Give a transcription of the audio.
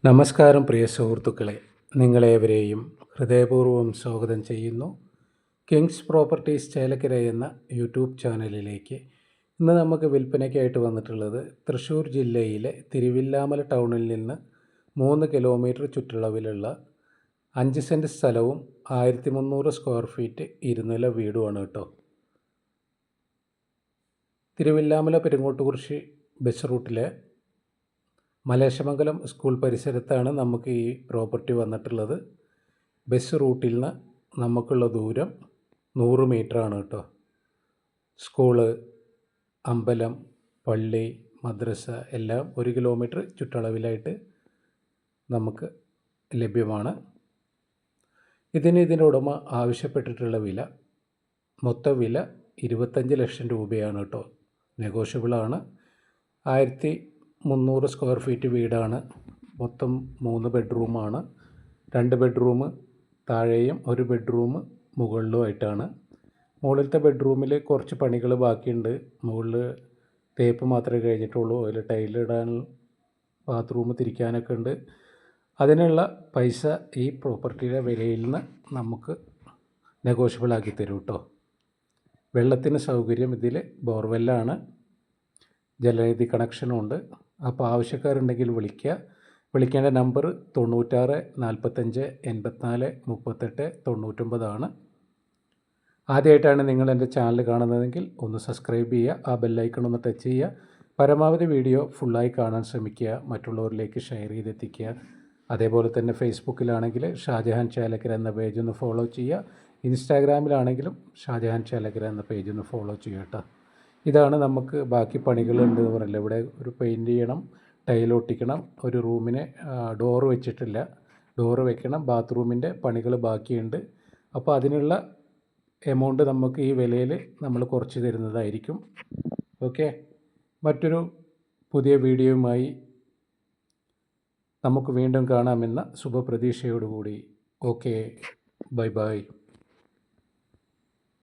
നമസ്കാരം പ്രിയ സുഹൃത്തുക്കളെ, നിങ്ങളേവരെയും ഹൃദയപൂർവ്വം സ്വാഗതം ചെയ്യുന്നു. കിങ്സ് പ്രോപ്പർട്ടീസ് ചേലക്കര എന്ന യൂട്യൂബ് ചാനലിലേക്ക്. ഇന്ന് നമുക്ക് വിൽപ്പനയ്ക്കായിട്ട് വന്നിട്ടുള്ളത് തൃശ്ശൂർ ജില്ലയിലെ തിരുവില്ലാമല ടൗണിൽ നിന്ന് 3 കിലോമീറ്റർ ചുറ്റളവിലുള്ള 5 സെൻറ്റ് സ്ഥലവും 1300 സ്ക്വയർ ഫീറ്റ് ഇരുനില വീടുമാണ് കേട്ടോ. തിരുവില്ലാമല പെരുങ്ങോട്ടുകുറിശി ബസ് റൂട്ടിലെ മലേശമംഗലം സ്കൂൾ പരിസരത്താണ് നമുക്ക് ഈ പ്രോപ്പർട്ടി വന്നിട്ടുള്ളത്. ബസ് റൂട്ടിൽ നിന്ന് നമുക്കുള്ള ദൂരം 100 മീറ്ററാണ് കേട്ടോ. സ്കൂള്, അമ്പലം, പള്ളി, മദ്രസ എല്ലാം 1 കിലോമീറ്റർ ചുറ്റളവിലായിട്ട് നമുക്ക് ലഭ്യമാണ്. ഇതിൻ്റെ ഉടമ ആവശ്യപ്പെട്ടിട്ടുള്ള വില, മൊത്ത വില 25 ലക്ഷം രൂപയാണ് കേട്ടോ. നെഗോഷ്യബിളാണ്. 1300 സ്ക്വയർ ഫീറ്റ് വീടാണ്. മൊത്തം 3 ബെഡ്റൂമാണ്. 2 ബെഡ്റൂം താഴെയും 1 ബെഡ്റൂം മുകളിലുമായിട്ടാണ്. മുകളിലത്തെ ബെഡ്റൂമിൽ കുറച്ച് പണികൾ ബാക്കിയുണ്ട്. മുകളിൽ തേപ്പ് മാത്രമേ കഴിഞ്ഞിട്ടുള്ളൂ. അതിൽ ടൈലിടാൻ, ബാത്റൂം തിരിക്കാനൊക്കെ ഉണ്ട്. അതിനുള്ള പൈസ ഈ പ്രോപ്പർട്ടിയുടെ വിലയിൽ നിന്ന് നമുക്ക് നെഗോഷ്യബിളാക്കി തരും കേട്ടോ. വെള്ളത്തിന് സൗകര്യം ഇതിൽ ബോർവെല്ലാണ്, ജലനിധി കണക്ഷനുണ്ട്. അപ്പോൾ ആവശ്യക്കാരുണ്ടെങ്കിൽ വിളിക്കേണ്ട നമ്പർ 96 45 84 38 99 ആദ്യമായിട്ടാണ് നിങ്ങൾ എൻ്റെ ചാനൽ കാണുന്നതെങ്കിൽ ഒന്ന് സബ്സ്ക്രൈബ് ചെയ്യുക, ആ ബെല്ലൈക്കൺ ഒന്ന് ടച്ച് ചെയ്യുക. പരമാവധി വീഡിയോ ഫുള്ളായി കാണാൻ ശ്രമിക്കുക, മറ്റുള്ളവരിലേക്ക് ഷെയർ ചെയ്തെത്തിക്കുക. അതേപോലെ തന്നെ ഫേസ്ബുക്കിലാണെങ്കിൽ ഷാജഹാൻ ചേലക്കര എന്ന പേജ് ഒന്ന് ഫോളോ ചെയ്യുക. ഇൻസ്റ്റാഗ്രാമിലാണെങ്കിലും ഷാജഹാൻ ചേലക്കര എന്ന പേജ് ഒന്ന് ഫോളോ ചെയ്യുക കേട്ടോ. ഇതാണ് നമുക്ക് ബാക്കി പണികളുണ്ടെന്ന് പറയില്ല. ഇവിടെ ഒരു പെയിൻറ്റ് ചെയ്യണം, ടൈലൊട്ടിക്കണം, ഒരു റൂമിന് ഡോറ് വെച്ചിട്ടില്ല, ഡോറ് വെക്കണം, ബാത്റൂമിൻ്റെ പണികൾ ബാക്കിയുണ്ട്. അപ്പോൾ അതിനുള്ള എമൗണ്ട് നമുക്ക് ഈ വിലയിൽ നമ്മൾ കുറച്ച് തരുന്നതായിരിക്കും. ഓക്കെ, മറ്റൊരു പുതിയ വീഡിയോയുമായി നമുക്ക് വീണ്ടും കാണാമെന്ന ശുഭപ്രതീക്ഷയോടുകൂടി. Okay, bye by.